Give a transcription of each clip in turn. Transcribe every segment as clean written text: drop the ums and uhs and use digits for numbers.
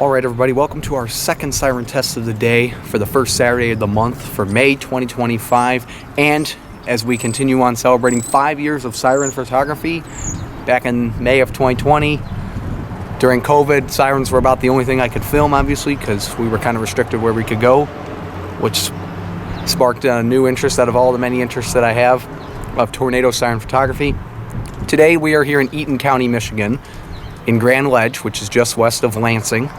Alright everybody, welcome to our second siren test of the day for the first Saturday of the month for May 2025. And as we continue on celebrating 5 years of siren photography, back in May of 2020, during COVID, sirens were about the only thing I could film, obviously, because we were kind of restricted where we could go, which sparked a new interest out of all the many interests that I have of tornado siren photography. Today we are here in Eaton County, Michigan, in Grand Ledge, which is just west of Lansing,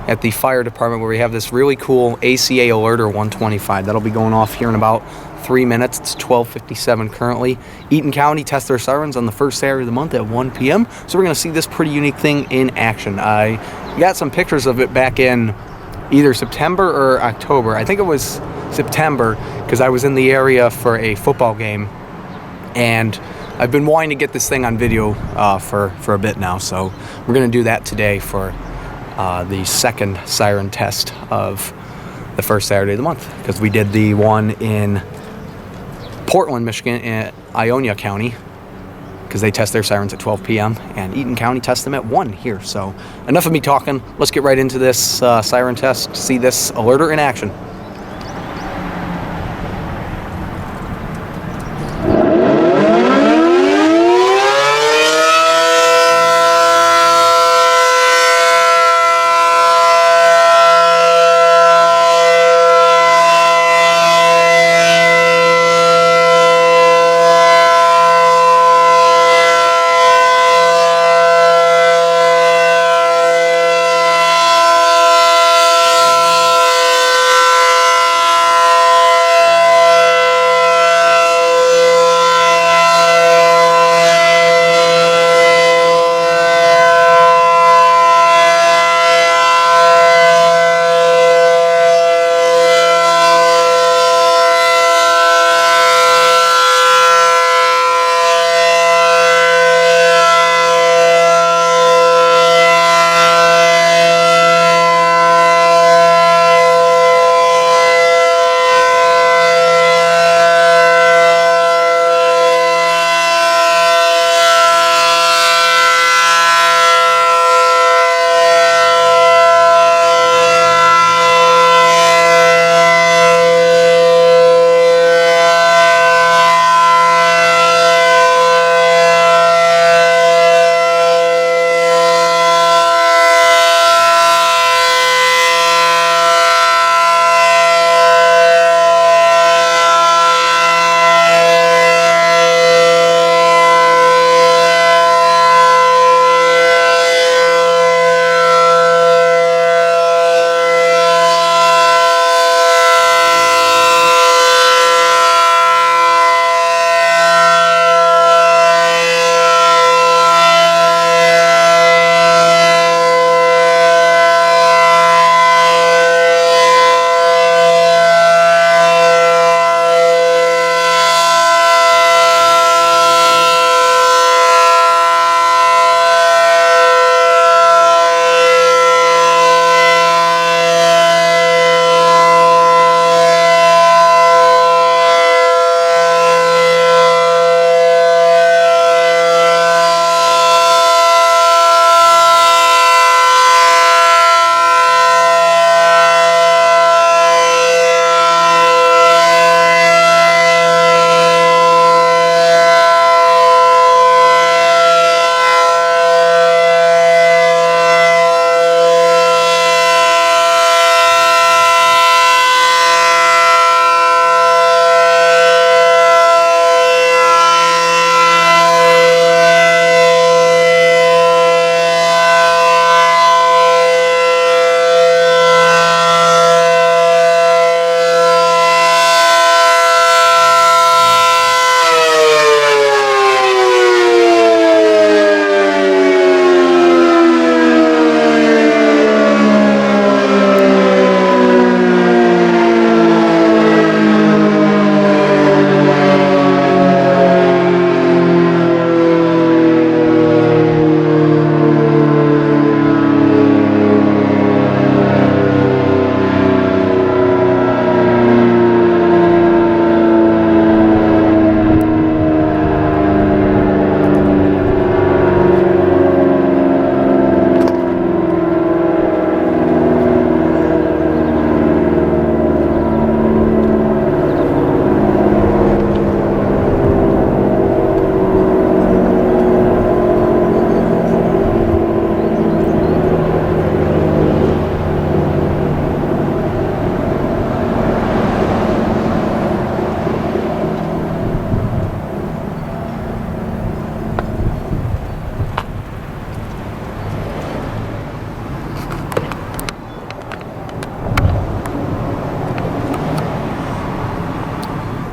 at the fire department, where we have this really cool ACA Allertor 125. That'll be going off here in about 3 minutes. It's 12:57 currently. Eaton County tests their sirens on the first Saturday of the month at 1 p.m. So we're going to see this pretty unique thing in action. I got some pictures of it back in either September or October. I think it was September, because I was in the area for a football game, and I've been wanting to get this thing on video for a bit now. So we're going to do that today for the second siren test of the first Saturday of the month, because we did the one in Portland, Michigan, in Ionia County, because they test their sirens at 12 p.m. and Eaton County tests them at 1 here. So enough of me talking. Let's get right into this siren test, see this Allertor in action.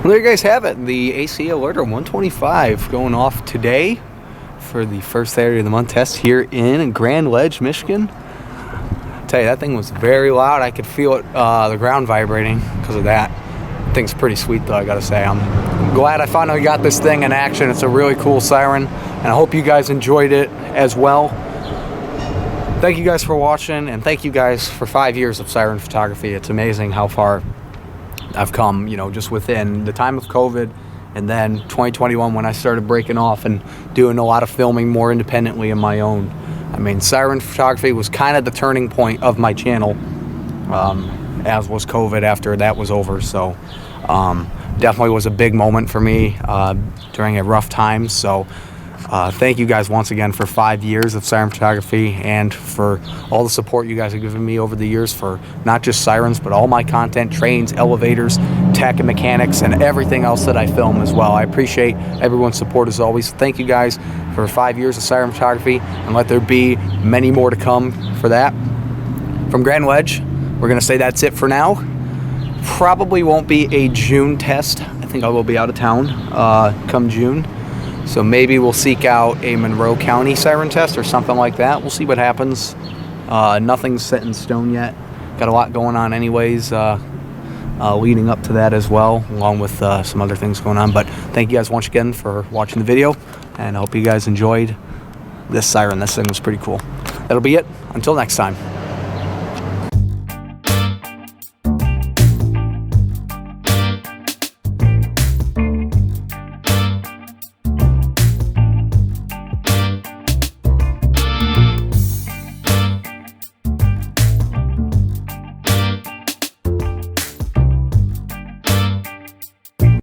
Well, there you guys have it. The ACA Allertor 125 going off today for the first Saturday of the month test here in Grand Ledge, Michigan. I tell you, that thing was very loud. I could feel it, the ground vibrating because of that. Thing's pretty sweet though, I gotta say. I'm glad I finally got this thing in action. It's a really cool siren, and I hope you guys enjoyed it as well. Thank you guys for watching, and thank you guys for 5 years of siren photography. It's amazing how far I've come, you know, just within the time of COVID, and then 2021 when I started breaking off and doing a lot of filming more independently on my own. I mean, siren photography was kind of the turning point of my channel, as was COVID after that was over. So definitely was a big moment for me during a rough time. So thank you guys once again for 5 years of siren photography, and for all the support you guys have given me over the years for not just sirens, but all my content, trains, elevators, tech and mechanics, and everything else that I film as well. I appreciate everyone's support as always. Thank you guys for 5 years of siren photography, and let there be many more to come for that. From Grand Ledge, we're going to say that's it for now. Probably won't be a June test. I think I will be out of town come June. So maybe we'll seek out a Monroe County siren test or something like that. We'll see what happens. Nothing's set in stone yet. Got a lot going on anyways, leading up to that as well, along with some other things going on. But thank you guys once again for watching the video, and I hope you guys enjoyed this siren. This thing was pretty cool. That'll be it. Until next time.